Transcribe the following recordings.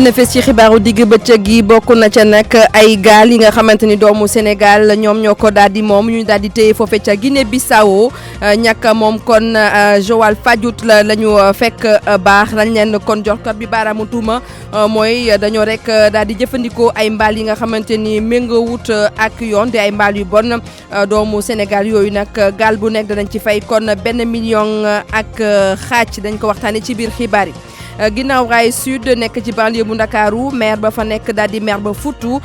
gën a fës ci xibaaru digg bëccëg gi bokk na ca nag ay gaal yi nga xamante ni doomu Sénégal ñoom ñoo ko daal di moom ñu daal di téye foofe ca Guinée Bissau ñàkk moom kon Joal Fadiouth la ñu fekk baax lañ leen kon joxkat bi baaraamu tuuma mooy dañoo rek daal di jëfandikoo ay mbaal yi nga xamante ni méngoowut ak yoon di ay mbaal yu bon doomu Sénégal yooyu nag gaal bu nekk danañ ci fay kon 1 million ak xaaj dañ ko waxtaanee ci biir xibaar yi. ginnaaw raay sud nekk ci banlieue bu Ndakaaru maire ba fa nekk daal di maire ba futu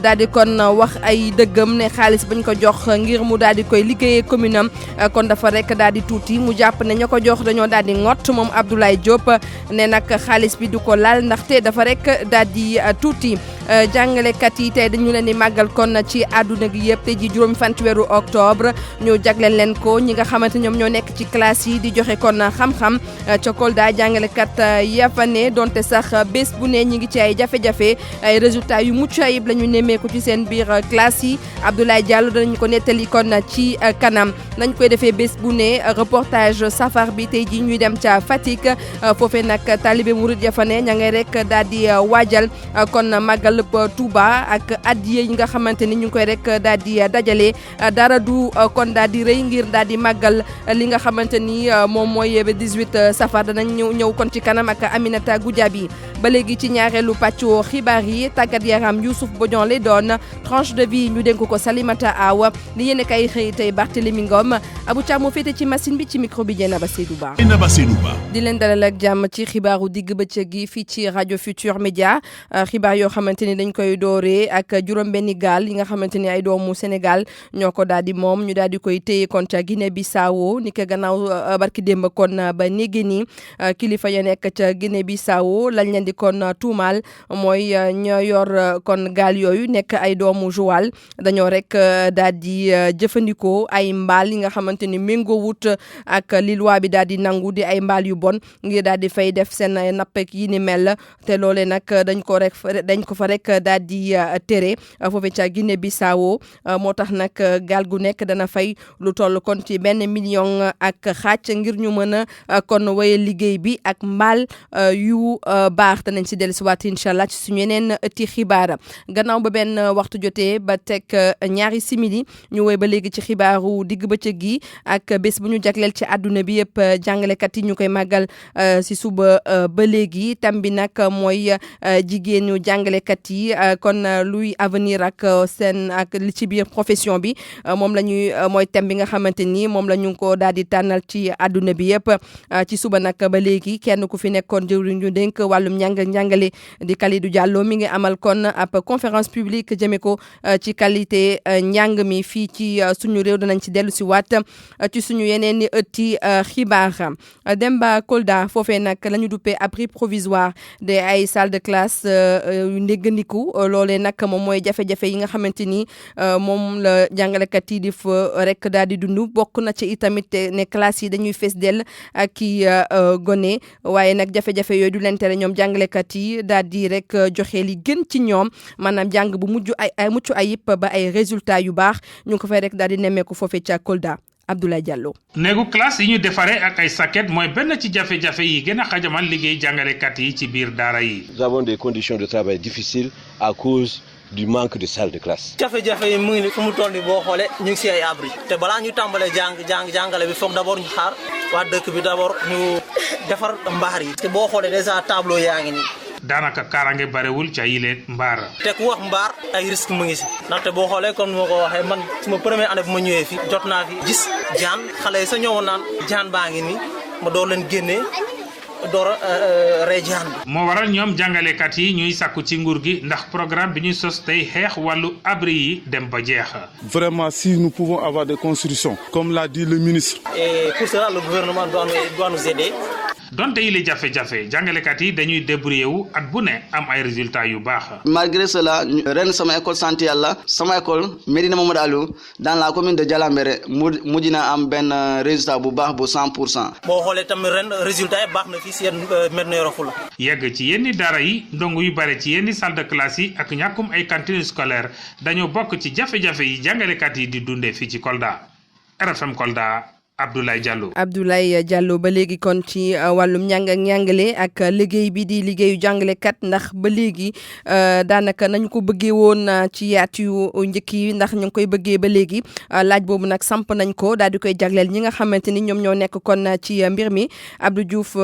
daal di kon wax ay dëggam ne xaalis bañ ko jox ngir mu daal di koy liggéeyee commune am kon dafa rek daal di tuuti mu jàpp ne ña ko jox dañoo daal di ngott moom Abdoulaye Diop ne nag xaalis bi du ko laal ndaxte dafa rek daal di tuuti jàngalekat yi tey dañu leen di màggal kon ci àdduna gi yëpp te ji juróomi fan ci weeru octobre ñu jagleel leen ko ñi nga xamante ñoom ñoo nekk ci classe yi di joxe kon xam-xam ca Kolda jàngalekat yafa ne donte sax bés bu ne ñi ngi ci ay jafe-jafe ay résultats yu mucc ayib la ñu nemmeeku ci seen biir classe yi Abdoulaye Diallo danañu ko nettali kon ci kanam nañ koy defee bés bu ne reportage safar bi tey ji ñuy dem ca Fatick foofee nag talibé murid yafa ne ña ngay rek daal di waajal kon màggal Touba ak addiye yi nga xamante ni ñu ngi koy rek daal di dajale dara du kon daal di rëy ngir daal di màggal li nga xamante ni moom mooy 18 safar danañ ñëw kon ci kanam ak Aminata Goudiaby ba léegi ci ñaareelu pàccu xibaar yi tàggat yaram Youssouf Bodian lay doon tranche de vie ñu dénk ko Salimata Aw li yéen kay xëy tey Barthélémy Ngom Abou Thiam moo féete ci machine bi ci micro bi Dieynaba Seydou Ba di leen dalal ak jàmm ci xibaaru digg bëccëg gi fii ci rajo Futur Média xibaar yoo xamante ni dañ koy dooree ak juróom-benni gaal yi nga xamante ni ay doomu Sénégal ñoo ko daal di moom ñu daal di koy téye kon ca Guinée Bissau ni ko gannaaw barki démb kon ba néegi ni kilifa ya nekk ca Guinée Bissau lañ leen di kon tuumaal mooy ñoo yor kon gaal yooyu nekk ay doomu Joal dañoo rek daal di jëfandikoo ay mbaal yi nga xamante ni méngoowut ak li loi bi daal di nangu di ay mbaal yu bon ngir daal di fay def seen nappek yi ni mel te loolee nag dañ ko fa rek daal di tere foofu ca Guinée Bissau moo tax nag gaal gu nekk dana fay lu toll kon ci 1 million ak xaaj ngir ñu mën a kon wéye liggéey bi ak mbaal yu baax danañ si dellusiwaat incha allah ci suñu yeneen ëtti xibaar gannaaw ba benn waxtu jotee ba teg ñaari simili ñu woy ba léegi ci xibaaru digg bëccëg gi ak bés bu ñu jagleel ci àdduna bi yëpp jàngalekat yi ñu koy màggal si suba ba léegi tam bi nag mooy jigéenu jàngalekat yi kon luy avenir ak seen ak li ci biir profession bi moom la ñuy mooy thème bi nga xamante ni moom la ñu ko daal di tànnal ci àdduna bi yëpp ci suba nag ba léegi kenn ku fi nekkoon jëwriñ ñu dénk wàllum njàngale di Kalidou Diallo mi ngi amal kon ab conférence publique jëme ko ci qualité njàng mi fii ci suñu réew danañ ci dellu si waat ci suñu yeneen i ëtti xibaar Demba Kolda foofee nag la ñu duppee abri provisoire de ay salle de classe yu ndéggandiku loolee nag moom mooy jafe-jafe yi nga xamante ni moom la jàngalekat yi di fa rek daal di dund bokk na ci itamit ne classe yi dañuy fees dell ak ki gone waaye nag jafe-jafe yooyu du leen tere ñoom jàngalekat yi daal di rek joxe li gën ci ñoom maanaam jàng bu mucc ayib ba ay résultats yu baax ñu ngi ko fay rek daal di nemmeeku foofee ca Kolda Abdoulaye Diallo. néegu classe yi ñu defaree ak ay saket mooy benn ci jafe-jafe yi gën a xajamal liggéey jàngalekat yi ci biir daara yi. Nous avons des conditions de travail difficiles à cause du manque de salle de classe. jafe-jafe yi mu ngi ni fu mu toll nii boo xoolee ñu ngi si ay abri te balaa ñu tàmbalee jàngale bi foog d'abord ñu xaar waa dëkk bi d'abord ñu defar mbaar yi te boo xoolee déjà tableau yaa ngi nii. daanaka kaaraange barewul ca yile mbaar. te ku wax mbaar ay risque mu ngi si ndaxte boo xoolee comme moo ko waxee man suma première année bu ma ñëwee fii jot naa fi gis jaan xale yi sa ñëwoon naan jaan baa ngi nii ma door leen génnee door a rey jaan bi. moo waral ñoom jàngalekat yi ñuy sàkku ci nguur gi ndax programme bi ñuy sos tey xeex wàllu abri yi dem ba jeex. Vraiment si nous pouvons avoir des constructions comme l'a dit le ministre. Et pour cela le gouvernement doit nous aider. donte yi li jafe-jafe jàngalekat yi dañuy débrouiller wu at bu ne am ay résultats yu baax. Malgré cela ren sama école sant yàlla sama école Médina Mamadou Alou dans la commune de Dialambéré mujj na am benn résultat bu baax bu 100%. boo xoolee tamit ren résultat yi baax na fii si yenn Médina Yoro Foulah. yegg ci yenn daara yi ndongo yu bare ci yenn salle de classe yi ak ñàkkum ay cantine scolaire dañoo bokk ci jafe-jafe yi jàngalekat yi di dundee fii ci Kolda RFM Kolda Abdoulaye Diallo ba léegi kon ci wàllum njàng ak njàngale ak liggéey bi di liggéeyu jàngalekat ndax ba léegi daanaka nañu ko bëggee woon ci yaat yu njëkk yi ndax ñu ngi koy bëggee ba léegi laaj boobu nag samp nañ ko daal di koy jagleel ñi nga xamante ni ñoom ñoo nekk kon ci mbir mi Abdou Diouf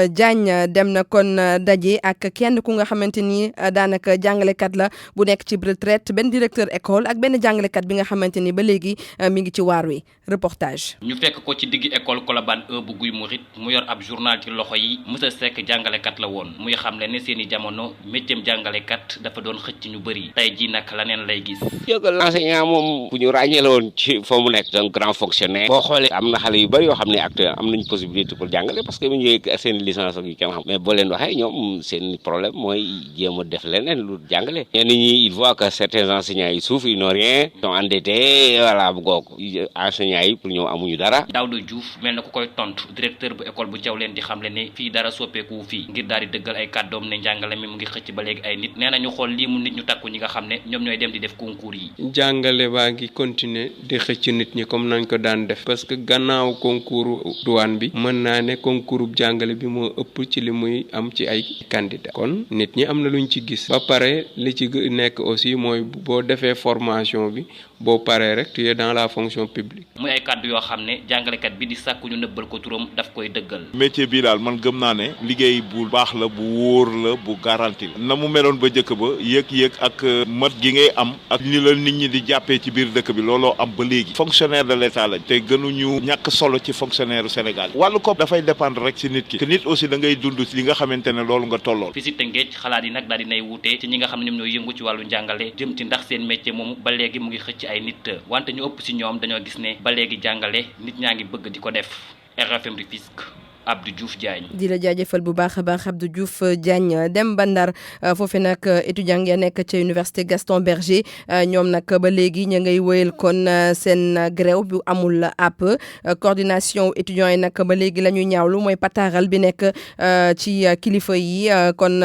Diagne dem na kon daje ak kenn ku nga xamante ni daanaka jàngalekat la bu nekk ci retraite benn directeur école ak benn jàngalekat bi nga xamante ni ba léegi mi ngi ci waar wi reportage. ñu fekk ko ci digg école Colobane bu Guy Mouride mu yor ab journal ci loxo yi Moussa Seck jàngalekat la woon muy xamle ne seeni jamono métier jàngalekat dafa doon xëcc ñu bëri tey jii nag leneen lay gis. l'enseignant moom bu ñu ràññee la woon ci fa mu nekk un grand fonctionnaire boo xoolee am na xale yu bëri yoo xam ne actuellement am nañ possibilité pour jàngale parce que bu ñu seen licence ak yu kenn xam mais boo leen waxee ñoom seen problème mooy jéem a def leneen lu jàngale ñenn ñi ils voient que certains enseignants yi souffrent ils n'ont rien sont endettés voilà bu googu enseignants yi pour ñëw amuñu dara. Daouda Diouf mel na ku koy tontu directeur bu école bu Thiawlène di xamle ne fii dara soppeeku fii ngir daal di dëggal ay kàddoom ne njàngale mi mu ngi xëcc ba léegi ay nit nee na ñu xool lii mu nit ñu takku ñi nga xam ne ñoom ñooy dem di def concours yi. jàngale baa ngi continuer di xëcc nit ñi comme nañ ko daan def parce que gannaaw concours douane bi mën naa ne concours bu jàngale bi moo ëpp ci li muy am ci ay candidat kon nit ñi am na luñ ci gis ba pare li ci nekk aussi mooy boo defee formation bi boo paree rek tu es dans la fonction publique. muy ay kàddu yoo xam ne jàngalekat bi di sàkku ñu nëbbal ko turam daf koy dëggal. métier bii daal man gëm naa ne liggéey bu baax la bu wóor la bu garanti la na mu meloon ba njëkk ba yëg-yëg ak mat gi ngay am ak ni la nit ñi di jàppee ci biir dëkk bi looloo am ba léegi fonctionnaire de l'état lañ te gënuñu ñàkk solo ci fonctionnaire u Sénégal wàllu ko dafay dépendre rek ci nit ki te nit aussi da ngay dund li nga xamante ne loolu nga tollool. fi si Tëngéej xalaat yi nag daal dinay wuute ci ñi nga xam ne ñoom ñooy yëngu ci wàllu njàngale jëm ci ndax seen métier moomu ba léegi mu ngi xëcc ay nit wante ñu ëpp si ñoom dañoo gis ne ba léegi jàngale nit ñaa ngi bëgg di ko def RFM Rufisque Abdou Diouf Diagne. di la jaajëfal bu baax a baax Abdou Diouf Diagne dem ba Ndar foofu nag étudiant ya nekk ca université Gaston Berger ñoom nag ba léegi ñu ngay wéyal kon seen grève bu amul app coordination étudiants yi nag ba léegi la ñuy ñaawlu mooy pataaral bi nekk ci kilifa yi kon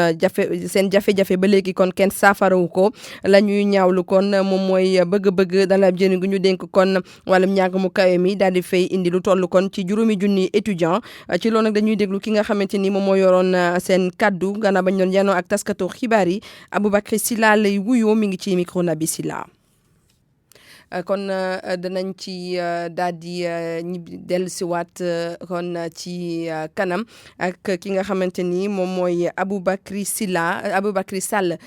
seen jafe-jafe ba léegi kon kenn saafarawu ko la ñuy ñaawlu kon moom mooy bëgg-bëgg dala jëriñ gu ñu dénk kon wàllum njàng mu kawe mi daal di fay indi lu toll kon ci 5,000 étudiants ci loolu nag dañuy déglu ki nga xamante ni moom moo yoroon seen kaddu gannaaw bañ doon janoo ak taskatu xibaar yi Aboubacry Sylla lay wuyoo mi ngi ci micro Nabi Sylla kon danañ ci daal di dellusiwaat kon ci kanam ak ki nga xamante ni moom mooy Aboubacry Sall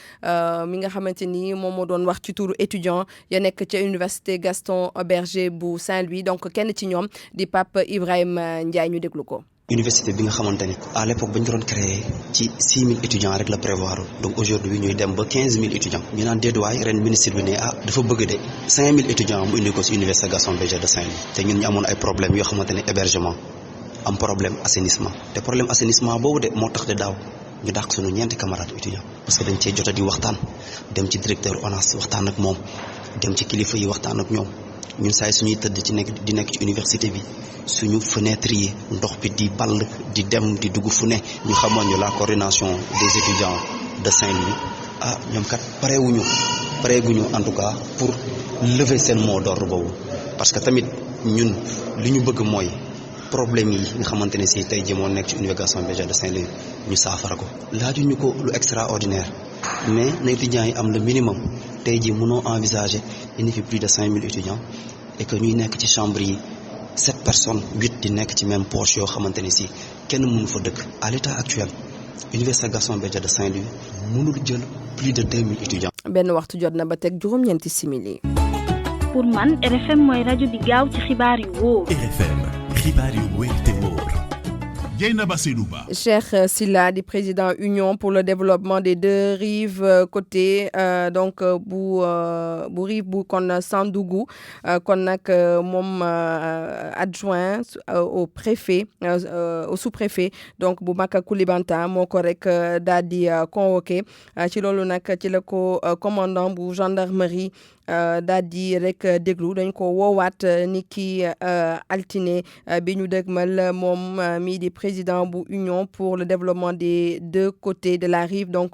mi nga xamante ni moom moo doon wax ci turu étudiant ya nekk ca université Gaston Berger bu Saint-Louis donc kenn ci ñoom di Pape Ibrahima Ndiaye ñu déglu ko. université bi nga xamante ne à l'époque bañ ko doon créé ci 6 000 étudiants rek la prévoir donc aujourd'hui ñuy dem ba 15 000 étudiants ñu naan déedwaay ren ministre bi ne dafa bëgg de 5 000 étudiants mu indi ko ci université Gaston Berger de Saint-Louis te ñun ñu amoon ay problèmes yoo xamante ne hébergement am problème assainissement te problème assainissement boobu de moo tax de daaw ñu dàq suñu 4 camarades étudiants parce que dañ cee jota di waxtaan dem ci directeur ONAS waxtaan ak moom dem ci kilifa yi waxtaan ak ñoom ñun saay suñuy tëdd di nekk ci université bi suñu fenêtre yi ndox bi di ball di dem di dugg fu ne ñu xamoon ñu la coordination des étudiants de Saint-Louis ñoom kat pareeguñu en tout cas pour lever seen mot d'ordre boobu parce que tamit ñun li ñu bëgg mooy problème yi nga xamante ne si tey jii moo nekk ci université Gaston Berger de Saint-Louis ñu saafara ko laajuñu ko lu extraordinaire mais na étudiants yi am le minimum tey jii mënoo envisager indi fi plus de 5 000 étudiants et que ñuy nekk ci chambre yi 7 personnes 8 di nekk ci même poche yoo xamante ne si kenn mënu fa dëkk à l'état actuel université Gaston Berger de Saint-Louis mënul jël plus de 2000 étudiants. benn waxtu jot na ba teg juróom-ñeenti simili. pour man RFM mooy rajo bi gaaw ci xibaar yu wóor. RFM xibaar yu wóor te wóor. Cheikh Sylla di président Union pour le développement des deux rives côté donc bu rive bu kon Sandougou kon nag moom adjoint au préfet au sous-préfet donc bu Maka Koulibantang moo ko rek daal di convoqué ci loolu nag ci la ko commandant bu gendarmerie daal di rek déglu dañ ko woowaat ni ki altine bi ñu dëgmal moom mii di président président bu Union pour le développement des deux côtés de la rive donc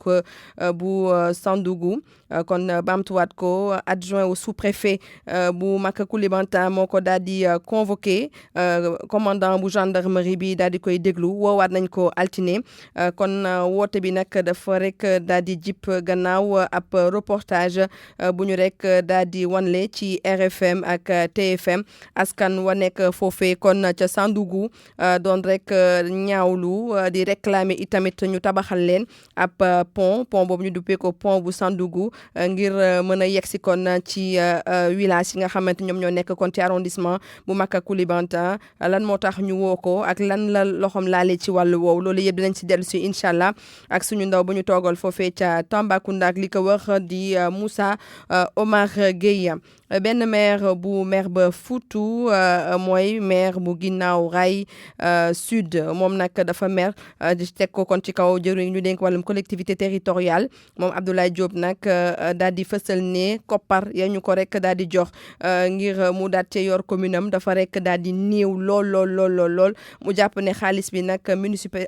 bu Sandougou kon baamtuwaat ko adjoint au sous-préfet bu Maka Koulibantang moo ko daal di convoqué commandant bu gendarmerie bi daal di koy déglu woowaat nañ ko altine kon woote bi nag dafa rek daal di jip gannaaw ab reportage bu ñu rek daal di wanle ci RFM ak TFM askan wa nekk foofee kon ca Sandougou doon rek ñaawlu di réclamer itamit ñu tabaxal leen ab pont boobu ñu duppee ko pont bu Sandougou ngir mën a yegsi kon ci village yi nga xamante ñoom ñoo nekk kon ci arrondissement bu Maka Koulibantang lan moo tax ñu woo ko ak lan la loxoom laale ci wàllu woowu loolu yëpp dinañ si dellu si incha allah ak suñu ndaw bu ñu toogal foofee ca Tambacounda ak li ko wax di Moussa Omar Gueye benn maire ba Foutou mooy maire bu Guinaw Rail Sud moom nag dafa maire di teg ko kon ci kaw jëriñ ñu dénk wàllum collectivité territoriale moom Abdoulaye Diop nag daal di fësal ne koppar ya ñu ko rek daal di jox ngir mu daal cee yor commune am dafa rek daal di néew lool mu jàpp ne xaalis bi nag municipal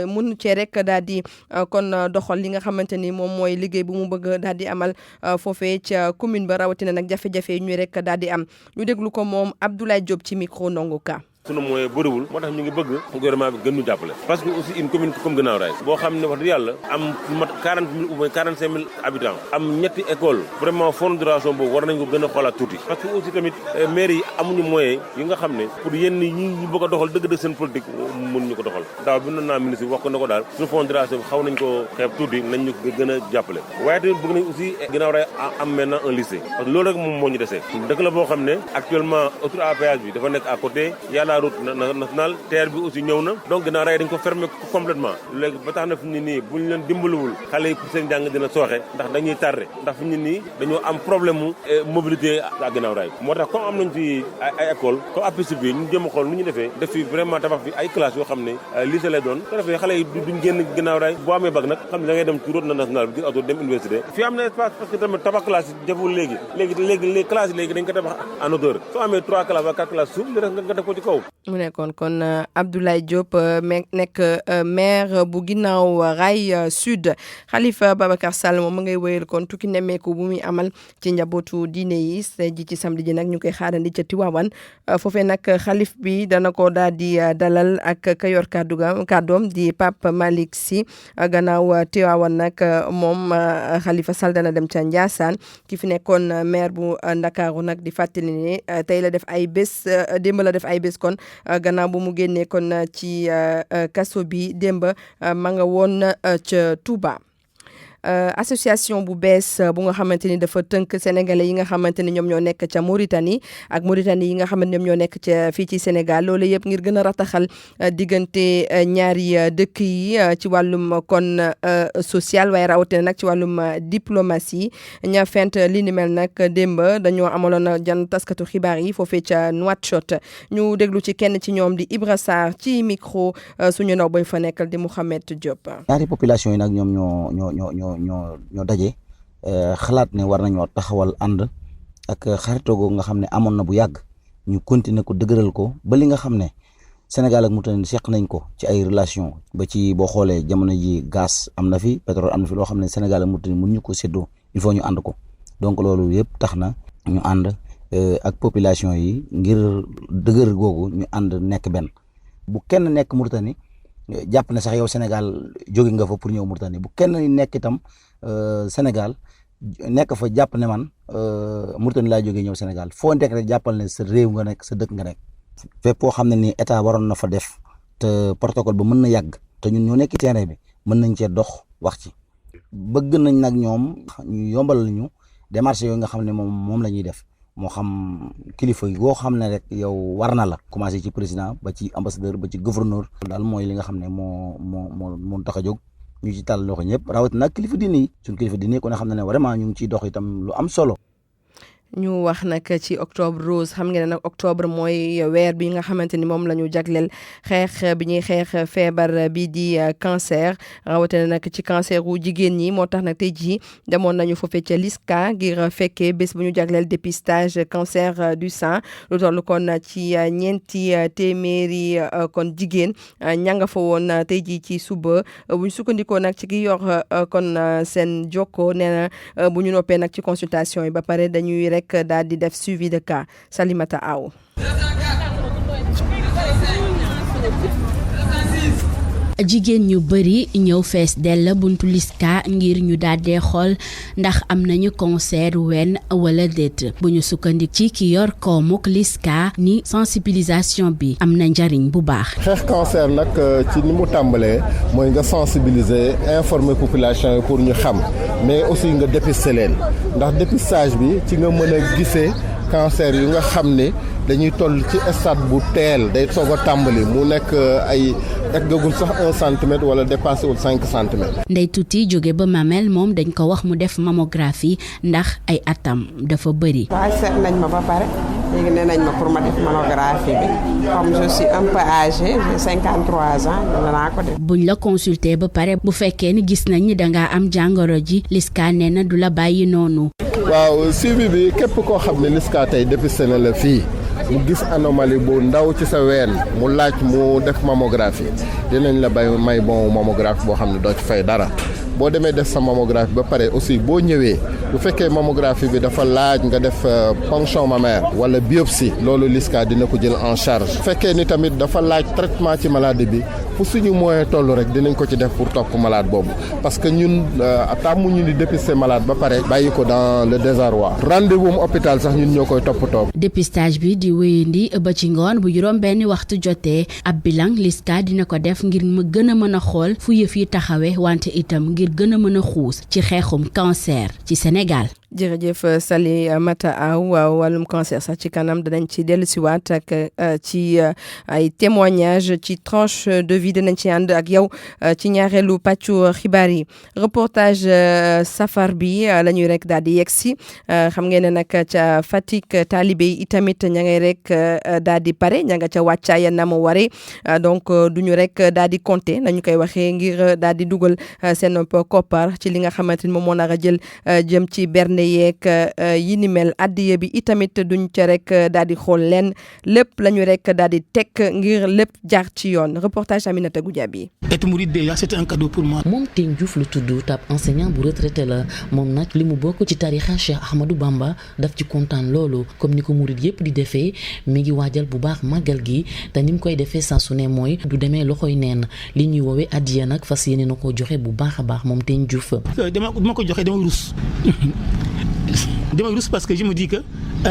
mun cee rek daal di kon doxal li nga xamante ni moom mooy liggéey bu mu bëgg daal di amal foofee ca commune ba rawatina nag jafe-jafe yi ñuy rek daal di am ñu déglu ko moom Abdoulaye Diop ci micro Ndongo Ka. sunu moyen bëriwul moo tax ñu ngi bëgg gouvernement bi gën ñu jàppale parce que aussi une commune comme Guinaw Rail boo xam ne wax dëgg yàlla am mat 40 000 ou bien 45 000 habitants am ñetti école vraiment fonds de dotation boobu war nañ ko gën a xoolaat tuuti parce que aussi tamit maire yi amuñu moyen yi nga xam ne pour yenn ñi ñu bëgg a doxal dëgg-dëgg seen politique mun ñu ko doxal daaw bi noonu naa ministre bi wax ko na ko daal suñu fonds de dotation xaw nañ ko xeeb tuuti nañ ñu gën a jàppale waaye tamit bëgg nañ aussi Guinaw Rail am maintenant un lycée parce que loolu rek moom moo ñu desee dëkk la boo xam ne actuellement autour à péage bi dafa nekk à côté yàlla route nationale terre bi aussi ñëw na donc Guinaw Rail dañ ko fermer complètement léegi ba tax na fi ñu nii bu ñu leen dimbaluwul xale yi pour seen jàng dina sooxe ndax dañuy tardé ndax fi ñu nii dañoo am problème mu mobilité à Guinaw Rail moo tax comme am nañ fi ay école comme APECI bi ñu jëm a xool nu ñu defee def fi vraiment tabax fi ay classes yoo xam ne lycée lay doon ko defee xale yi duñ génn Guinaw Rail boo amee bac nag xam ne da ngay dem ci route nationale bi gis auto dem université fii am na espace parce que tamit tabax classe yi jaful léegi classe yi léegi dañ ko tabax en hauteur soo amee 3 classes ak 4 classes suuf li rek nga def ko ci kaw kon Abdoulaye Diop nekk maire bu Guinaw Rail Sud Khalifa Babacar Sall moom mu ngay wéyal kon tukki nemmeeku bu muy amal ci njabootu diine yi ji ci samedi ji nag ñu koy xaarandi ca Tiwaawan foofee nag xalif bi dana ko daal di dalal ak ka yor kàddoom di Pape Malick Sy gannaaw Tiwaawan nag moom Khalifa Sall dana dem ca Ndiassane ki fi nekkoon maire bu Ndakaaru nag di fàttali ne tey la def ay bés démb la def ay bés kon gannaaw bu mu génnee kon ci kaso bi démb ma nga woon ca Touba. association bu bees bu nga xamante ni dafa tënk sénégalais yi nga xamante ni ñoom ñoo nekk ca Mauritanie ak Mauritanie yi nga xamante ñoom ñoo nekk ca fii ci Sénégal loolu yëpp ngir gën a rataxal diggante ñaari dëkk yi ci wàllum kon social waaye rawatina nag ci wàllum diplomatie ña fent li ni mel nag démb dañoo amaloon jan taskatu xibaar yi foofee ca Nouakchott ñu déglu ci kenn ci ñoom di Ibra Sarr ci micro suñu ndaw bay fa nekkal di Mouhamed Diop. ñaari population yi nag ñoom ñoo daje xalaat ne war nañoo taxawal ànd ak xaritoo googu nga xam ne amoon na bu yàgg ñu continuer ko dëgëral ko ba li nga xam ne Sénégal ak Mauritanie seq nañ ko ci ay relation ba ci boo xoolee jamono ji gaz am na fi pétrole am na fi loo xam ne Sénégal ak Mauritanie mun ñu ko séddoo il faut ñu ànd ko donc loolu yëpp tax na ñu ànd ak population yi ngir dëgër googu ñu ànd nekk benn bu kenn nekk Mauritanie jàpp ne sax yow Sénégal jóge nga fa pour ñëw Mauritanie bu kenn nekk itam Sénégal nekk fa jàpp ne man Mauritanie laa jógee ñëw Sénégal foo nekk rek jàppal ne sa réew nga nekk sa dëkk nga nekk fépp foo xam ne ni état waroon na fa def te protocole ba mën na yàgg te ñun ñoo nekk ci terrain bi mën nañ cee dox wax ci bëgg nañ nag ñoom ñu yombal ñu démarche yooyu nga xam ne moom la ñuy def moo xam kilifa yi goo xam ne rek yow war na la commencé ci président ba ci ambassadeur ba ci gouverneur daal mooy li nga xam ne moo tax a jóg ñu ci tàll loxo ñëpp rawatina nag kilifa diine yi suñu kilifa diine yi ko ne xam ne vraiment ñu ngi ciy dox itam lu am solo. ñu wax nag ci octobre rose xam ngeen ne nag octobre mooy weer bi nga xamante ni moom la ñu jagleel xeex bi ñuy xeex feebar bi di cancer rawatina nag ci cancer wu jigéen ñi moo tax nag tey jii demoon nañu foofee ca LISCA ngir fekkee bés bu ñu jagleel dépistage cancer du sein lu toll kon ci ñeenti téeméeri kon jigéen ña nga fa woon tey jii ci suba bu ñu sukkandikoo nag ci ki yor kon seen jokko nee na bu ñu noppee nag ci consultation yi ba pare dañuy rek daal di def suivi de cas Salimata Aw. jigéen ñu bëri ñëw fees dell buntu LISCA ngir ñu daaldee xool ndax am nañu cancer wenn wala déet bu ñu sukkandik ci ki yor koomuk LISCA ni sensibilisation bi am na njariñ bu baax. xeex cancer nag ci ni mu tàmbalee mooy nga sensibiliser informer population yi pour ñu xam mais aussi nga dépister leen ndax dépistage bi ci nga mën a gisee cancer yu nga xam ne dañuy toll ci stade bu teel day soog a tàmbali mu nekk ay eggagul sax 1 centimètre wala dépassé wul 5 centimètres. Ndey Tuuti jóge ba Mamel moom dañ ko wax mu def mammographie ndax ay atam dafa bëri. waaye seet nañ ma ba pare léegi nee nañ ma pour ma def mammographie bi comme je suis un peu âgée j'ai 53 ans danaa ko def. buñ la consulter ba pare bu fekkee ni gis nañ ni dangaa am jàngoro ji LISCA nee na du la bàyyi noonu. waaw suivi bi képp koo xam ne LISCA tey dépisté na la fii mu gis anomalie bu ndaw ci sa ween mu laaj mu def mammographie dinañ la may bon mammographie boo xam ne doo ci fay dara boo demee def sa mammographie ba pare aussi boo ñëwee bu fekkee mammographie bi dafa laaj nga def ponction mammaire wala biopsie loolu LISCA dina ko jël en charge bu fekkee ni tamit dafa laaj traitement ci maladie bi fu suñu moyen toll rek dinañ ko ci def pour topp malade boobu parce que ñun tàmmuñu ni dépister malade ba pare bàyyi ko dans le désarroi rendez-vous mu hôpital sax ñun ñoo koy toppatoo. dépistage bi di wéyandi ba ci ngoon bu juróom benn waxtu jotee ab bilan LISCA dina ko def ngir ma gën a mën a xool fu yëf yi taxawee wante itam ngir gën a mën a xuus ci xeexum cancer ci Sénégal. jërëjëf Salimata Aw wàllum cancer sax ci kanam danañ ci dellusiwaat ak ci ay témoignages ci tranche de vie danañ ci ànd ak yow ci ñaareelu pàccu xibaar yi reportage safar bi la ñuy rek daal di yegg si xam ngeen ne nag ca Fatick taalibe yi itamit ña ngay rek daal di pare ña nga ca wàccaay na mu waree donc duñu rek daal di compter nañu koy waxee ngir daal di dugal seen koppar ci li nga xamante ni moom moo nar a jël jëm ci berne yeeg yi ni mel addiye bi itamit duñ ca rek daal di xool leen lépp la ñu rek daal di teg ngir lépp jaar ci yoon reportage Aminata Goudiaby. être mouride déjà c'est un cadeau pour moi. moom Tine Diouf lu tudd tab enseignant bu retraité la moom nag li mu bokk ci tarixa Cheikh Ahmadou Bamba daf ci kontaan loolu comme ni ko murid yëpp di defee mi ngi waajal bu baax màggal gi te ni mu koy defee saa su ne mooy du demee loxoy neen li ñuy woowee addiya nag fas yéene na ko joxe bu baax a baax moom Tine Diouf. dama ko joxe dama rus. dama rus parce que je me dis que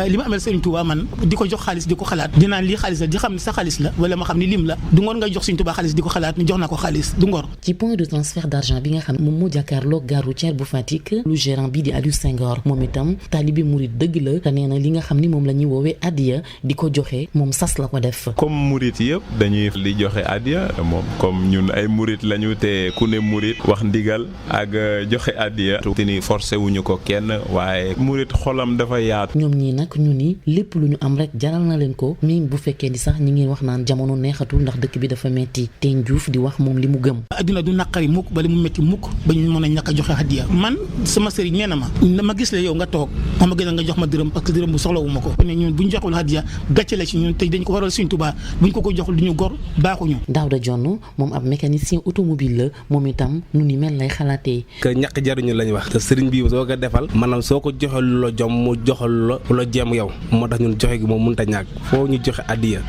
li ma amel Serigne Touba man di ko jox xaalis di ko xalaat dinaan lii xaalis la di xam ne sa xaalis la wala ma xam ni lim la du ngor nga jox Serigne Touba xaalis di ko xalaat ni jox na ko xaalis du ngor. ci point de transfert d'argent bi nga xam moom moo jàkkaarloo gare routière bu Fatick lu gérant bi di Aliou Senghor moom itam taalibi murid dëgg la te nee na li nga xam ni moom la ñuy woowee addiya di ko joxe moom sas la ko def. comme murid yëpp dañuy di joxe addiya moom comme ñun ay murid lañu te ku ne murid wax ndigal ak joxe addiya te ni forcé wuñu ko kenn waaye murid xolam dafa yaatu. ñoom ñii nag ñu ni lépp lu ñu am rek jaral na leen ko même bu fekkee ni sax ñi ngi wax naan jamono neexatul ndax dëkk bi dafa metti Tine Diouf di wax moom li mu gëm. adduna du naqari mukk bala mu metti mukk ba ñu mën a ñàkk a joxe hadiya man sama sëriñ nee na ma gis la yow nga toog ma gën a nga jox ma dërëm parce que dërëm bu soxlawu ma ko ne ñun bu ñu joxul hadiya gàcce la ci ñun tey dañ ko waral Sëriñ Tuubaa bu ñu ko joxul du ñu gor baaxuñu. Daouda Dione moom ab mécanicien automobile la moom itam nu ni mel lay xalaatee. que ñàkk jaruñu lañ wax te sëriñ bi soo ko defal maanaam soo ko joxal lu la jom mu joxal la jéem yow moo tax ñun joxe gi moom mënut a ñàkk foo ñu joxe addiya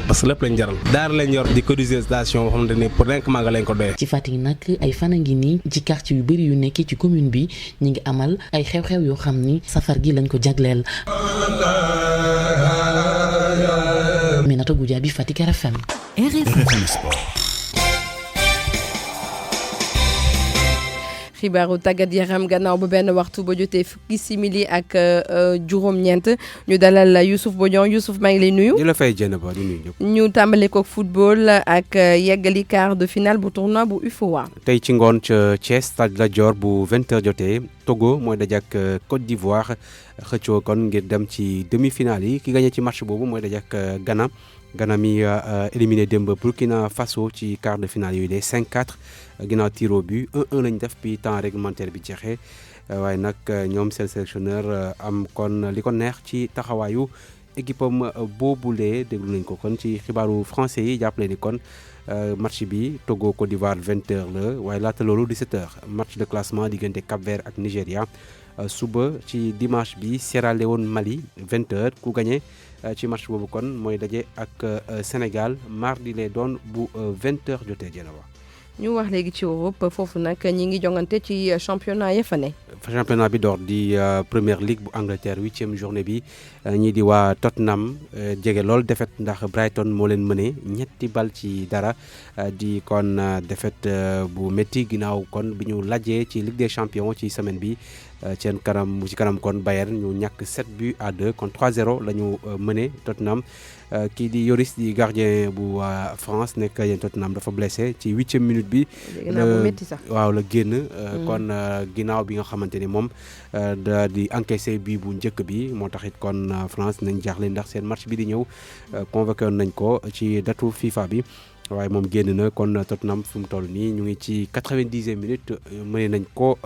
parce que lépp lañ jaral daara lañ yor di cotiser station xamante ni pour nekk maa nga lañ ko doyee. ci Fatick nag ay fan a ngi nii ci quartier yu bëri yu nekkee ci commune bi ñu ngi amal ay xew-xew yoo xam ni safar gi lañ ko jagleel. Aminata Goudiaby Fatick RFM. RFM Sport. xibaaru tàggat yaram gannaaw ba benn waxtu ba jotee fukki simili ak juróom-ñeent ñu dalal Youssouf Bodian Youssouf maa ngi lay nuyu. di la fay jënd ba di nuyu ñëpp. ñu tàmbale ko football ak yeggali quart de finale bu tournoi bu UFOA. tey ci ngoon ca Thiès stade Lat Dior bu 20h jotee Togo mooy dajak Côte d'Ivoire xëccoo kon ngir dem ci demi-finale yi ki gagné ci match boobu mooy dajak Ghana mi éliminé démb Burkina Faso ci quart de finale yooyu de 5-4 ginnaaw tir au but 1-1 lañ def bi temps réglementaire bi jeexee waaye nag ñoom seen sélectionneur am kon li ko neex ci taxawaayu équipe am boobulee déglu nañ ko kon ci xibaaru français yi jàppale ni kon match bi Togo Côte d'Ivoire 20h la waaye laata loolu 17h match de classement diggante Cap-Vert ak Nigéria suba ci dimanche bi Sierra Leone Mali 20h ku gagné ci match boobu kon mooy daje ak Sénégal mardi lay doon bu 20h jotee Dieynaba. ñu wax léegi ci Europe foofu nag ñi ngi jongante ci championnat ya fa ne. championnat bi door di Premier League bu Angleterre 8e journée bi ñii di waa Tottenham jege lool défaite ndax Brighton moo leen mëne ñetti bal ci dara di kon défaite bu métti ginnaaw kon bi ñu lajjee ci Ligue des Champions ci semaine bi ci kanam kon Bayern ñu ñàkk 7-2 kon 3-0 la ñu mëne Tottenham kii di Lloris di gardien bu France nekk yéen Tottenham dafa blessé ci 8e minute bi. waaw la génn. kon ginnaaw bi nga xamante ni moom da di encaissé bi bu njëkk bi moo tax it kon France nañ jaaxle ndax seen match bi di ñëw convoqué woon nañ ko ci datu FIFA bi. waaye moom génn na kon Tottenham fu mu toll nii ñu ngi ci 90e minute mëne nañ ko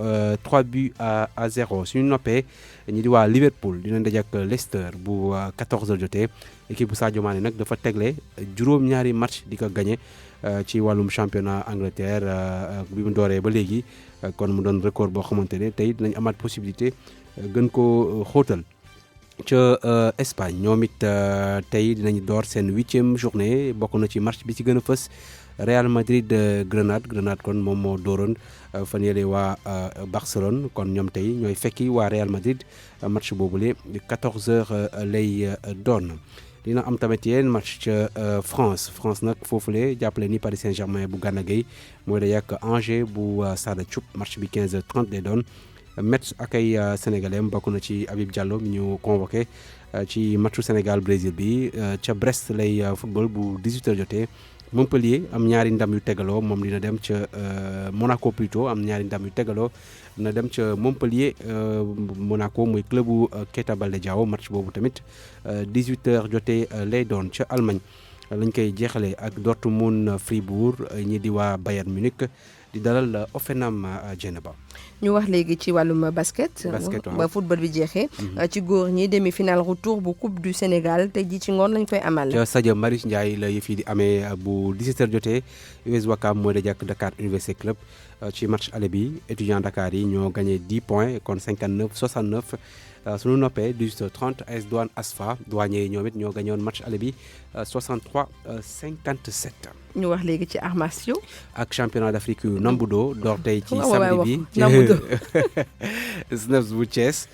3-0 suñu noppee ñi di waa Liverpool dinañ daje ak Leicester bu 14h jotee équipe bu Sadio Mané nag dafa tegle juróom-ñaari match di ko gagné ci wàllum championnat Angleterre bi mu dooree ba léegi kon mu doon record boo xamante ne tey dinañ amaat possibilité gën ko xóotal. ca Espagne ñoom it tey dinañ door seen 8e journée bokk na ci match bi ci gën a fës Real Madrid Grenade kon moom moo dooroon fan yële waa Barcelone kon ñoom tey ñooy fekki waa Real Madrid match boobule 14h lay doon. dina am tamit yeneen match ca France nag foofule jàppale ni Paris Saint-Germain bu Gana Gueye mooy day ak Angers bu Sada Thioub match bi 15h30 lay doon. Metz ak ay sénégalais bokk na ci Habib Diallo mi ñu convoqué ci matchu Sénégal Brésil bi ca Brest lay football bu 18h jotee Montpellier am ñaari ndam yu tegaloo moom dina dem ca Monaco plutôt am ñaari ndam yu tegaloo dina dem ca Montpellier Monaco muy club bu Keita Baldé Diao match boobu tamit 18h jotee lay doon ca Allemagne lañ koy jeexalee ak Dortmund Fribourg ñi di waa Bayern Munich di dalal Hoffenheim Geneva. ñu wax léegi ci wàllum basket. ba football bi jeexee. ci góor ñi demi-finale retour bu coupe du Sénégal tey jii ci ngoon lañ koy amal. ca Sadio Marius Ndiaye la yëf yi di amee bu 17h jotee US Ouakam mooy daje ak Dakar Université Club ci match aller bi étudiant Dakar yi ñoo gagné 10 points kon 59-69. suñu noppee 18h30 AS Douane Asfa douanier yi ñoom it ñoo gagné woon match aller bi 63-57. ñu wax léegi ci arts martiaux ak championnat d'Afrique yu Nambudo door tey ci samedi bi SNEPS bu Thiès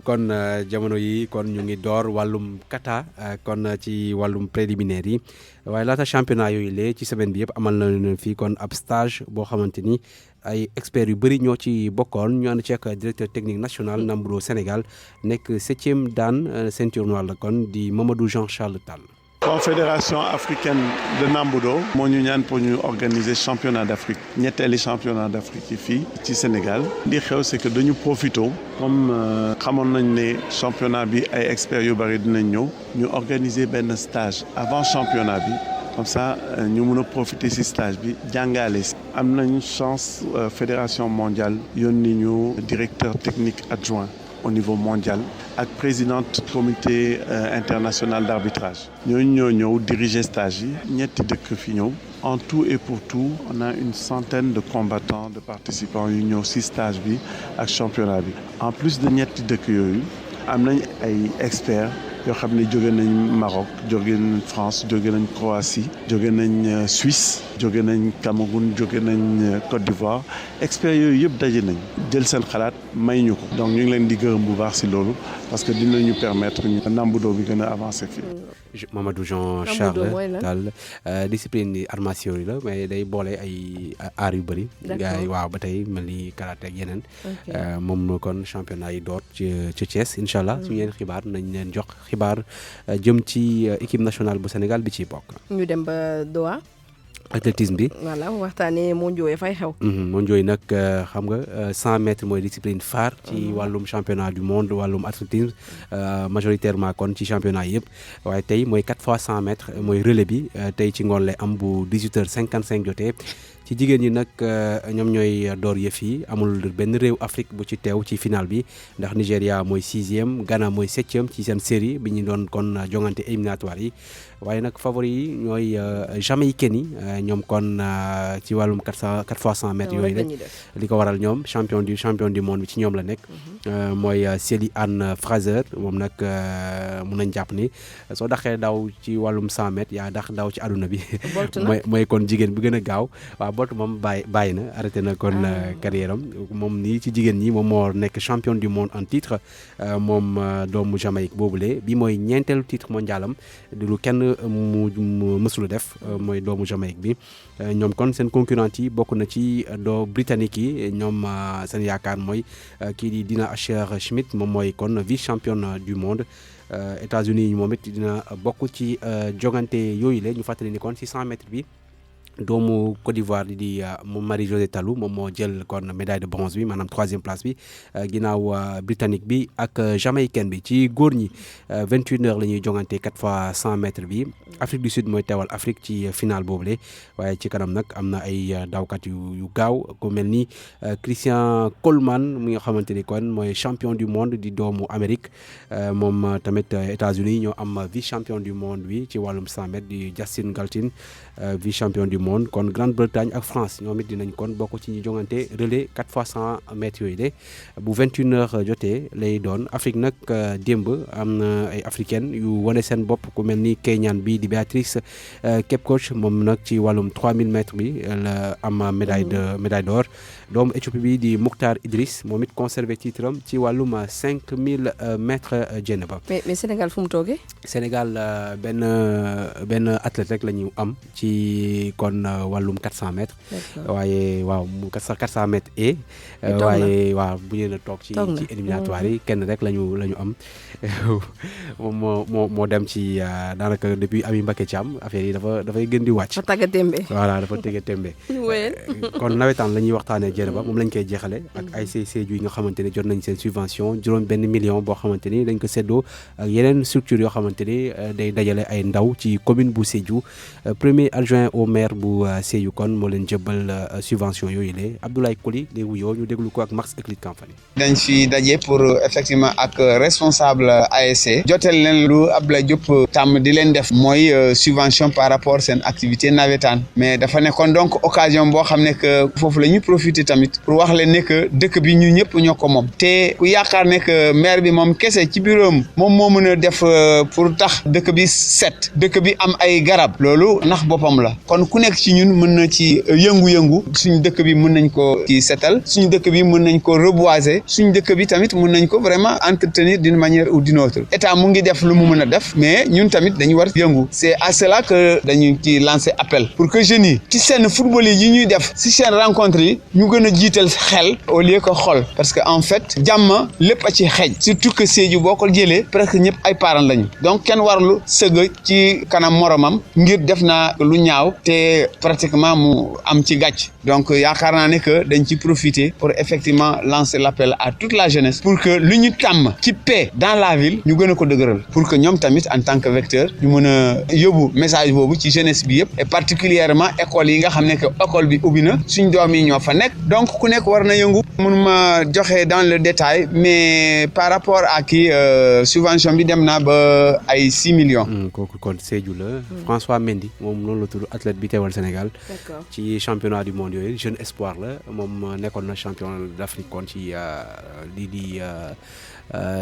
kon jamono yi kon ñu ngi door wàllum kata kon ci wàllum préliminaire yi waaye laata championnat yooyu lee ci semaine bi yëpp amal na leen fii kon ab stage boo xamante ni ay experts yu bëri ñoo ci bokkoon ñu ànd ci ak directeur technique national Nambudo Sénégal nekk 7e daan ceinture noire la kon di Mamadou Jean Charles Tall. Confédération africaine de Nambudo moo ñu ñaan pour ñu organiser championnat d'Afrique ñetteeli championnat d'Afrique yi fii ci Sénégal li xew c'est que dañu profito comme xamoon nañ ne championnat bi ay experts yu bari dinañ ñëw ñu organiser benn stage avant championnat bi comme ça ñu mun a profiter ci stage bi jàngale si am nañ chance fédération mondiale yónni ñu directeur technique adjoint au niveau mondial ak présidente comité international d'arbitrage ñooñu ñoo ñëw diriger stage yi ñetti dëkk fi ñëw en tout et pour tout on a une centaine de combattants de participants yu ñëw ci stage bi ak championnat bi en plus de ñetti dëkk yooyu am nañ ay experts yoo xam ne jóge nañ Maroc jóge nañ France jóge nañ Croatie jóge nañ Suisse jóge nañ Cameroun jóge nañ Côte d'Ivoire experts yooyu yëpp daje nañ jël seen xalaat may ñu ko donc ñu ngi leen di gërëm bu baax si loolu parce que dinañu permettre ñu Nambudo bi gën a avancer fii. Mamadou Jean Charles daal discipline yi arts martiaux yi la mais day boole ay aar yu bëri. waaw ba tey mel ni karaté ak yeneen. moom kon championnat yi door ci Thiès incha allah suñu yeneen xibaar nañ leen jox xibaar jëm ci équipe nationale bu Sénégal bi ciy bokk. ñu dem ba Doha. athlétisme bi. voilà waxtaanee mondiaux yi fay xew. mondiaux yi nag xam nga 100 mètres mooy discipline phare. ci wàllum championnat du monde wàllum athlétisme majoritairement kon ci championnat yëpp waaye tey mooy 4 fois 100 mètres mooy relais bi tey ci ngoon lay am bu 18h55 jotee. ci jigéen ñi nag ñoom ñooy door yëf yi amul benn réew Afrique bu ci teew ci final bi ndax Nigéria mooy 6e Ghana mooy 7e ci seen série bi ñu doon kon jongante éliminatoire yi waaye nag favori yi ñooy Jamaïcain yi ñoom kon ci wàllum 4 fois 100 mètres yooyu rek li ko waral ñoom champion du monde bi ci ñoom la nekk mooy Sally Ann Fraser moom nag mun nañ jàpp ni soo daxee daw ci wàllum 100 mètres yaa dax daw ci àdduna bi mooy kon jigéen bi gën a gaaw waaw Bolt moom bàyyi na arrêté na kon carrière am moom nii ci jigéen ñi moom moo nekk champion du monde en titre moom doomu Jamaïque boobule bi mooy ñeenteelu titre mondial am di lu kenn mu mësula def mooy doomu Jamaïque bi ñoom kon seen concurrent yi bokk na ci doo britannique yi ñoom seen yaakaar mooy kii di Dina Asher-Schmidt moom mooy kon vice championne du monde États-Unis moom it dina bokk ci jogante yooyu la ñu fàttali ni kon ci 100 mètres bi doomu Côte d'Ivoire di Marie-Josée Talou moom moo jël kon médaille de bronze bi maanaam 3e place bi ginnaaw britannique bi ak jamaïcaine bi ci góor ñi 21h la ñuy jongante 4 fois 100 mètres bi Afrique du Sud mooy teewal Afrique ci final boobule waaye ci kanam nag am na ay dawkat yu gaaw ku mel ni Christian Coleman mi nga xamante ni kon mooy champion du monde di doomu Amérique moom tamit États-Unis ñoo am vice champion du monde bi ci wàllum 100 mètres di Justin Gatlin vice champion du monde kon Grande-Bretagne ak France ñoom it dinañ kon bokk ci ñu jongante relais 4 fois 100 mètres yooyu de bu 21h jotee lay doon Afrique nag démb am na ay africaines yu wane seen bopp ku mel ni Kenyan bi di Béatrice Kepkoech moom nag ci wàllum 3000 mètres bi la am médaille d'or doomu Éthiopie bi di Mokhtar Idriss moom it conservé titre am ci wàllum 5000 mètres Djeneba. mais Sénégal fu mu toogee. Sénégal benn athlète rek la ñu am ci kon wàllum 400 mètres. waaye waaw 400 mètres et. waaye waaw bu ñu toog ci éliminatoire yi kenn rek la ñu am moom moo dem ci daanaka depuis Ami Mbacké Thiam affaire yi dafay gën di wàcc. dafa tagga témbe. voilà dafa tagga témbe. kon nawetaan la ñuy waxtaanee Djeneba moom lañ koy jeexale ak ASC Sédhiou yi nga xamante ni jot nañ seen subvention juróom benn million boo xamante ni dañ ko séddoo ak yeneen structure yoo xamante ni day dajale ay ndaw ci commune bu Sédhiou premier adjoint au maire bu Sédhiou kon moo leen jëbbal subvention yooyu la Abdoulaye Koli lay wuyoo ñu déglu ko ak Max Eclit Kamfani. dañ fi daje pour effectivement ak responsable ASC jotel leen lu Abdoulaye Diop tàmm di leen def mooy subvention par rapport seen activité navétane mais dafa nekkoon donc occasion boo xam ne que foofu la ñuy profiter tamit pour wax leen ne que dëkk bi ñu ñëpp ñoo ko moom te ku yaakaar ne que maire bi moom kese ci bureau moom moo mën a def pour tax dëkk bi set dëkk bi am ay garab loolu ndax boppam la kon ku nekk ci ñun mën na ci yëngu-yëngu suñu dëkk bi mën nañ ko ci setal suñu dëkk bi mën nañ ko reboiser suñu dëkk bi tamit mën nañ ko vraiment entretenir d'une manière ou d'une autre état mu ngi def lu mu mën a def mais ñun tamit dañu war yëngu c'est à cela que dañu ci lancer appel pour que jeunes yi ci seen football yi ñuy def ci seen rencontre yi ñu gën a jiital xel au lieu que xol parce que en fait jàmm lépp a ci xeej surtout que Sédhiou boo ko jëlee presque ñëpp ay parents lañu donc kenn warlu sëgg ci kanam moromam ngir def na lu ñaaw te pratiquement mu am ci gàcc donc yaakaar naa ne que dañ ci profiter pour effectivement lancer l'appel à toute la jeunesse pour que lu ñu tàmm ci paix dans la ville ñu gën a ko dëgëral pour que ñoom tamit en tant que vecteur ñu mën a yóbbu message boobu ci jeunesse bi yëpp et particulièrement école yi nga xam ne que école bi ubbi na suñ doom yi ñoo fa nekk donc ku nekk war na yëngu mënuma joxe dans le détail mais par rapport à kii subvention bi dem na ba ay 6 millions. kooku kon Sédhiou la François Mendy moom noonu la tudd athlète bi teewal teewal Sénégal. D'accord. ci championnat du monde yooyu jeune espoir la moom nekkoon na champion d'Afrique kon ci lii di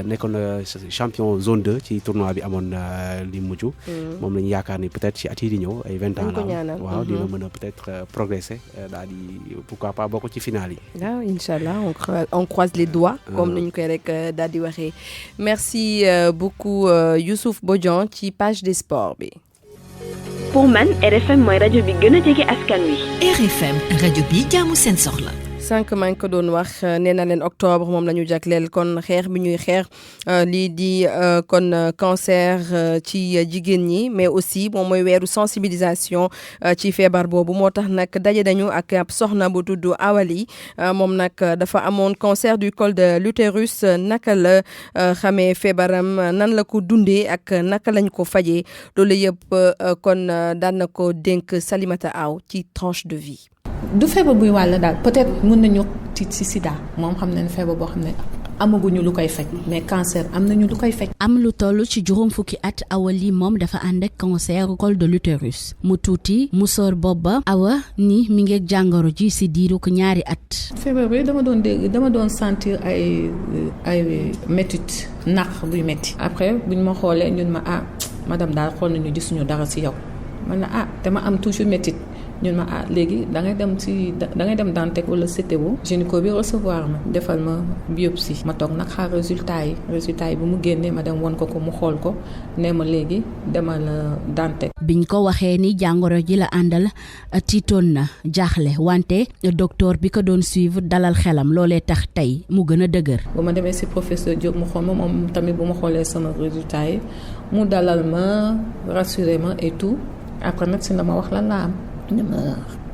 nekkoon na champion zone 2 ci tournoi bi amoon li mujj. moom lañu yaakaar ni peut-être ci at yi di ñëw ay 20 ans la waaw dina mën a peut-être progresser daal di pourquoi pas bokk ci finale yi. waaw inchallah on croise les doigts. comme ni ñu koy rek daal di waxee. merci beaucoup Youssouf Bodian ci page des sports bi. pour man RFM mooy rajo bi gën a jege askan wi. RFM rajo bi jaamu seen soxla. sànq maa ngi ko doon wax nee na leen octobre moom la ñu jagleel kon xeex bi ñuy xeex lii di kon cancer ci jigéen ñi mais aussi moom mooy weeru sensibilisation ci feebar boobu moo tax nag daje nañu ak ab soxna bu tudd Awali moom nag dafa amoon cancer du col de l'utérus naka la xamee feebaram nan la ko dundee ak naka lañ ko fajee loolu yëpp kon daan na ko dénk Salimata Aw ci tranche de vie. du feebar buy wàll daal peut-être mën nañu tiit ci sida moom xam nañ feebar boo xam ne amaguñu lu koy faj mais cancer am nañu lu koy faj. am lu toll ci juróom fukki at Awali moom dafa ànd ak cancer col de l'utérus mu tuuti mu sóor bopp ba awa ni mi ngi jàngoro ji ci diiru ko ñaari at. feebar bi dama doon sentir ay métit naq buy métti. après buñ ma xoolee ñun ma madame daal xool nañu gisuñu dara ci yow man la dama am toujours métit. ñun ma léegi da ngay dem Dantec wala CTO gynéco bi recevoir ma defal ma biopsie ma toog nag xaar résultat yi bu mu génnee ma dem won ko mu xool ko nee ma léegi demal Dantec. biñ ko waxee ni jàngoro ji la àndal tiitoon na jaaxle wante docteur bi ko doon suivre dalal xelam loolee tax tey mu gën a dëgër. bu ma demee ci professeur Diop mu xool ma moom tamit bu ma xoolee sama résultat yi mu dalal ma rassuré ma et tout après nag si la ma wax lan laa am.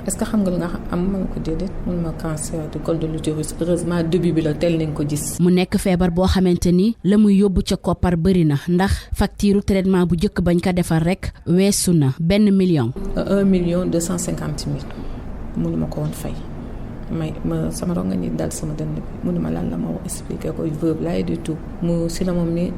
est-ce que xam nga li nga am mën ko déedéet mun ma cancer du col de l'utérus heureusement début bi la teel nañ ko gis. mu nekk feebar boo xamante ni la muy yóbbu ca koppar bëri na ndax facture traitement bu njëkk bañ ko defar rek weesu na 1 million. 1,250,000 mënuma ko woon fay ma sama ronga ni dal sama dënd bi mënuma lan la ma expliquer ko veuve laay du tout mu si la moom ni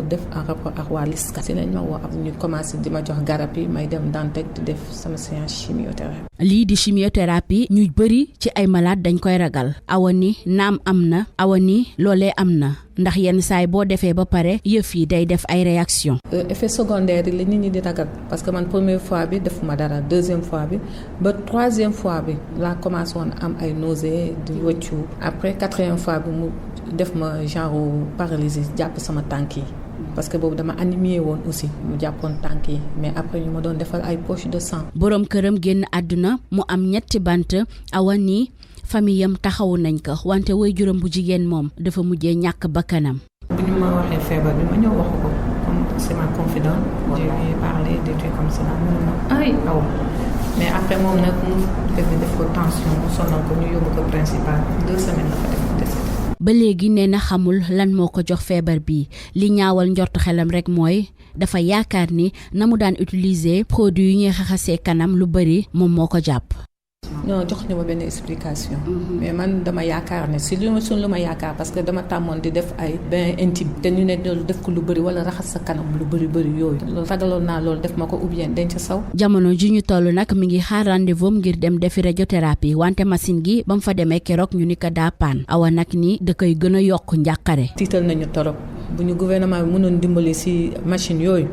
def en rapport ak waa LISCA si lañ ma woo ak ñu commencé di ma jox garab yi may dem Dantec di def sama séance chimiothérapie. lii di chimiothérapie ñu bëri ci ay malade dañ koy ragal awa ni naam am na awa ni loolee am na ndax yenn saay boo defee ba pare yëf yi day def ay réaction effet secondaire yi la nit ñi di ragal parce que man première fois bi defuma dara deuxième fois bi ba troisième fois bi laa commencé woon am ay nausées di wëccu après quatrième fois bi mu def ma genre paralysie jàpp sama tànk yi parce que boobu dama anémie woon aussi mu jàppoon tànk yi mais après ñu ma doon defal ay poche de sang. boroom këram génn àdduna mu am ñetti bant awa nii famille am taxawu nañ ko wante waajuram bu jigéen moom dafa mujjee ñàkk bakkanam. bu ñu ma waxee feebar bi ma ñëw wax ko comme c'est ma confidente je lui ai parlé des trucs comme ça mu ne ma ay aw mais après moom nag mu def ko tension mu sonal ko ñu yóbbu ko principal 2 semaines la fa def décédé. ba léegi nee na xamul lan moo ko jox feebar bi li ñaawal njort xelam rek mooy dafa yaakaar ni na mu daan utiliser produit yu ñuy xaxasee kanam lu bari moom moo ko jàpp. non jox ñu ma benn explication. mais man dama yaakaar ne si lu ma yaakaar parce que dama tàmmoon di def ay bain intime te ñu ne loolu def ko lu bëri wala raxas sa kanam lu bëri yooyu loolu ragaloon naa loolu def ma ko ou bien denc saw. jamono ji ñu toll nag mi ngi xaar rendez-vous ngir dem defi radiothérapie wante machine gi ba mu fa demee keroog ñu ni ko daa paan awa nag ni da koy gën a yokk njàqare. tiital nañu torop bu ñu gouvernement bi mënoon dimbali si machine yooyu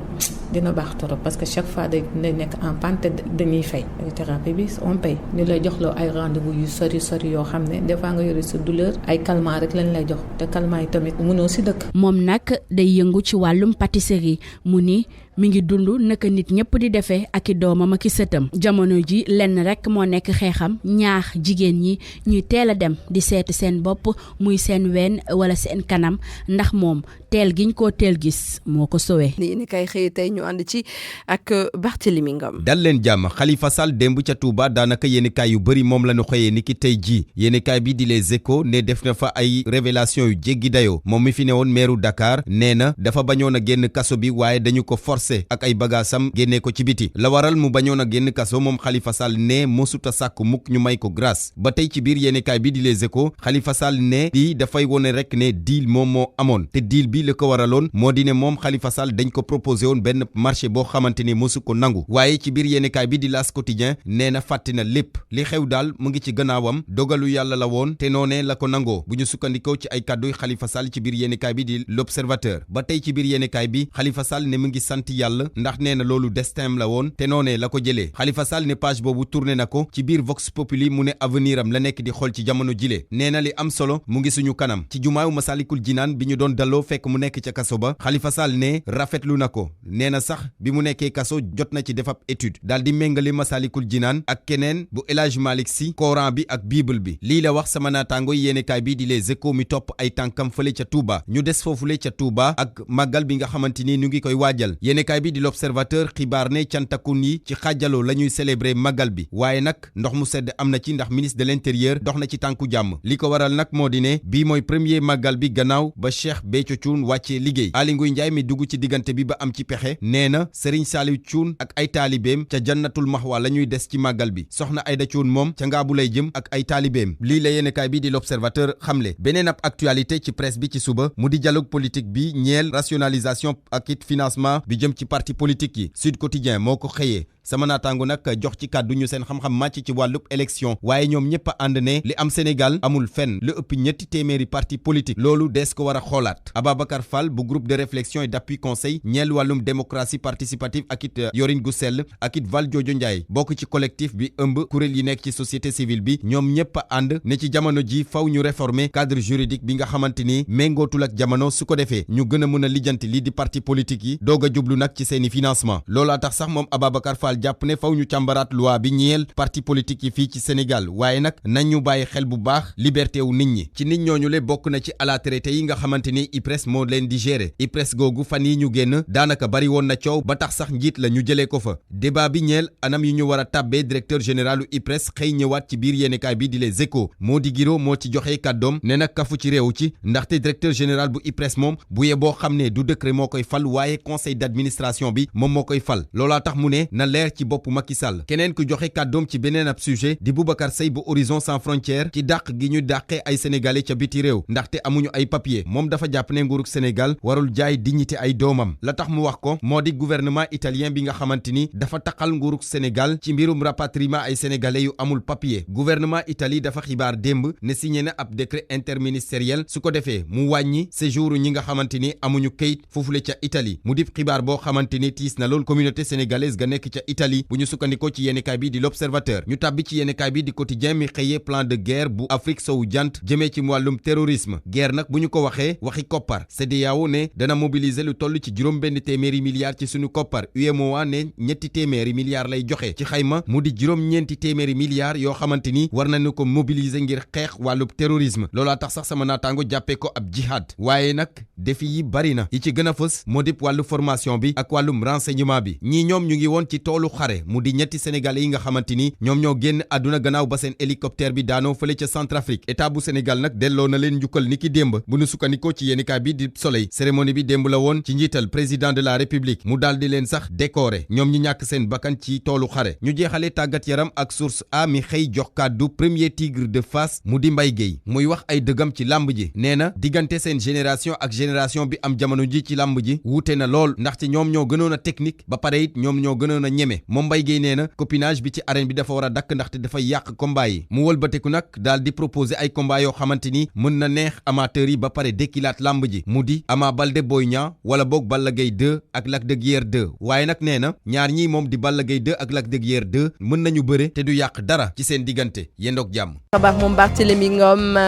dina baax torop parce que chaque fois day nekk en panne te dañuy fay thérapie bi on paye ni lay jox loo ay rendez-vous yu sori yoo xam ne des fois nga yore sa douleur ay calmant rek lañ lay jox te calmant yi tamit mënoo si dëkk. moom nag day yëngu ci wàllum pâtisserie mu ni mi ngi dund naka nit ñëpp di defee ak i doomam ak i sëtam jamono ji lenn rek moo nekk xeexam ñaax jigéen ñi ñuy teel a dem di seeti seen bopp muy seen ween wala seen kanam ndax moom teel giñ koo teel gis moo ko sowee. ni kay xëy tey ñu ànd ci ak Barthélémy Ngam. dal leen jàmm Khalifa Sall démb ca Touba daanaka yéenekaay yu bëri moom la ñu xëyee ni ki tey jii yéenekaay bi di Les Échos ne def na fa ay révélation yu jéggi dayoo moom mi fi ne woon meeru Dakar nee na dafa bañoon a génn kaso bi waaye dañu ko forcer forcé ak ay bagaasam génnee ko ci biti la waral mu bañoon a génn kaso moom Khalifa Sall ne mosuta sàkk mukk ñu may ko grâce ba tey ci biir yéenekaay bi di Les Échos Khalifa Sall ne lii dafay wone rek ne deal moom moo amoon te deal bi la ko waraloon moo di ne moom Khalifa Sall dañ ko proposé woon benn marché boo xamante ni mosu ko nangu waaye ci biir yéenekaay bi di L'As Quotidien nee na fàtte na lépp li xew daal mu ngi ci gannaawam dogalu yàlla la woon te noonee la ko nangoo bu ñu sukkandikoo ci ay kàdduy Khalifa Sall ci biir yéenekaay bi di L'Observateur ba tey ci biir yéenekaay bi Khalifa Sall ne mu ngi sant yàlla ndax nee na loolu destin la woon te noonee la ko jëlee Khalifa Sall ne page boobu tourné na ko ci biir Vox Populi mu ne avenir am la nekk di xool ci jamono jile nee na li am solo mu ngi suñu kanam ci jumaayu Masalikul Jinaan bi ñu doon dalloo fekk mu nekk ca kaso ba Khalifa Sall ne rafetlu na ko nee na sax bi mu nekkee kaso jot na ci defab étude daal di méngale Masalikul Jinaan ak keneen bu El Hadj Malick Sy Coran bi ak Bible bi lii la wax sama naataango yéenekaay bi di Les Échos mi topp ay tànkam fële ca Touba ñu des foofule ca Touba ak màggal bi nga xamante ni ñu ngi koy waajal yéenekaay bi di L'Observateur xibaar ne cantakun yi ci xaajaloo la ñuy célébrer màggal bi waaye nag ndox mu sedd am na ci ndax ministre de l'intérieur dox na ci tànku jàmm li ko waral nag moo di ne bii mooy premier màggal bi gannaaw ba Cheikh Béthio Thioune wàccee liggéey Aly Ngouille Ndiaye mi dugg ci diggante bi ba am ci pexe nee na Serigne Saliou Thioune ak ay taalibeem ca jannatul maxwa la ñuy des ci màggal bi soxna Aïda Thioune moom ca ngaabu lay jëm ak ay taalibeem lii la yéenekaay bi di L'Observateur xamle beneen ab actualité ci presse bi ci suba mu di dialogue politique bi ñeel rationalisation ak it financement bi jëm ci parti politique yi Sud Quotidien moo ko xëyee sama naataango nag jox ci kàddu ñu seen xam-xam màcc ci wàllub élection waaye ñoom ñëpp a ànd ne li am Sénégal amul fenn lu ëpp ñetti téeméeri parti politique loolu dees ko war a xoolaat Ababacar Fall bu groupe de réflexion et d'appui conseil ñeel wàllum démocratie participative ak it yorin gu sell ak it Valdiodio Ndiaye bokk ci collectif bi ëmb kuréel yi nekk ci société civile bi ñoom ñëpp a ànd ne ci jamono ji faw ñu réformer cadre juridique bi nga xamante ni méngootul ak jamono su ko defee ñu gën a mën a lijjanti lii di parti politique yi doog a jublu nag ci seeni financement loolaa tax sax moom Ababacar Fall jàpp ne faw ñu càmbaraat loi bi ñeel parti politique yi fii ci Sénégal waaye nag nañ ñu bàyyi xel bu baax liberté wu nit ñi ci nit ñooñu le bokk na ci à la traité yi nga xamante ni IPRES moo leen di gérer IPRES googu fan yi ñu génn daanaka bari woon na coow ba tax sax njiit la ñu jëlee ko fa débat bi ñeel anam yi ñu war a tàbbee directeur général u IPRES xëy ñëwaat ci biir yéenekaay bi di Les Échos Mody Guiro moo ci joxe kàddoom ne nag kafu ci réew ci ndaxte directeur général bu IPRES moom bu yeboo xam ne du décret moo koy fal waaye conseil d'administration bi moom moo koy fal loolaa tax mu ne na leer ci bopp Macky Sall keneen ku joxe kàddoom ci beneen ab sujet di Boubacar Seye bu Horizon Sans Frontières ci dàq gi ñu dàqee ay sénégalais ca biti réew ndaxte amuñu ay papier moom dafa jàpp ne nguurug Sénégal warul jaay dignité ay doomam la tax mu wax ko moo di gouvernement italien bi nga xamante ni dafa taqal nguurug Sénégal ci mbirum rapatriement ay sénégalais yu amul papier gouvernement Italie dafa xibaar démb ne signé na ab décret interministériel su ko defee mu wàññi séjour ñi nga xamante ni amuñu kayit foofule ca Italie mu dib xibaar boo xamante ni tiis na lool communauté sénégalaise ga nekk ca Italie bu ñu sukkandikoo ci yéenekaay bi di L'Observateur ñu tàbbi ci yéenekaay bi di Quotidien mi xëyee plan de guerre bu Afrique sowu jant jëmee ci wàllum terrorisme guerre nag bu ñu ko waxee waxi koppar CEDEAO ne dana mobiliser lu toll ci juróom benn téeméeri milliards ci suñu koppar UEMOA ne ñetti téeméeri milliards lay joxe ci xayma mu di juróom-ñeenti téeméeri milliards yoo xamante ni war nañu ko mobiliser ngir xeex wàllub terrorisme loolaa tax sax sama naataango jàppee ko ab jihad waaye nag défi yi bari na yi ci gën a fës moo di wàllu formation bi ak wàllum renseignement bi ñii ñoom ñu ngi woon ci toolu xare mu di ñetti sénégalais yi nga xamante ni ñoom ñoo génn àdduna gannaaw ba seen hélicoptère bi daanoo fële ca Centrafrique état bu Sénégal nag delloo na leen njukkal niki démb bu nu sukkandikoo ci yéenekaay bi di Soleil cérémonie bi démb la woon ci njiital président de la république mu daal di leen sax décorer ñoom ñi ñàkk seen bakkan ci toolu xare ñu jeexale tàggat yaram ak source a mi xëy jox kàddu premier tigre de Fass mu di Mbaye Guèye muy wax ay dëggam ci làmb ji nee na diggante seen génération ak génération bi am jamono ji ci làmb ji wuute na lool ndaxte ñoom ñoo gënoon a technique ba pare it ñoom ñoo gënoon a ñeme moom Mbaye Guèye nee na copinage bi ci arène bi dafa war a dakk ndaxte dafay yàq combat yi mu wëlbateku nag daal di proposer ay combat yoo xamante ni mën na neex amateurs yi ba pare dekkilaat làmb ji mu di Ama Baldé Boy Niang wala boog Balla Gaye 2 ak Lac de Guiers 2 waaye nag nee na ñaar ñii moom di Balla Gaye 2 ak Lac de Guiers 2 mën nañu bëre te du yàq dara ci seen diggante yendoog jàmm. xabaar moom Barthélémy Ngom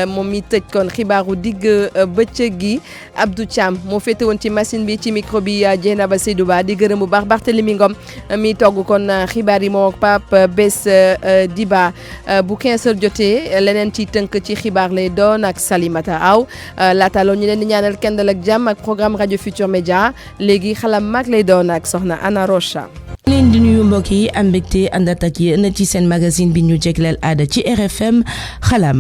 moom mi tëj kon xibaaru digg bëccëg gi Abdou Thiam moo féete woon ci machine bi ci micro bi Dieynaba Seydou Ba di gërëm bu baax Barthélémy Ngom mi togg kon xibaar yi moo ak Pape Bess Diba bu 15h jotee leneen ci tënk ci xibaar lay doon ak Salimata Aw laata loolu ñu leen di ñaanal kendal ak jàmm ak programme rajo Futur Média léegi xalam mag lay doon ak soxna Anna Rocha. leen di nuyu mbokk yi am mbégte àndat ak yéen ci seen magazine bi ñu jégleel aada ci RFM xalam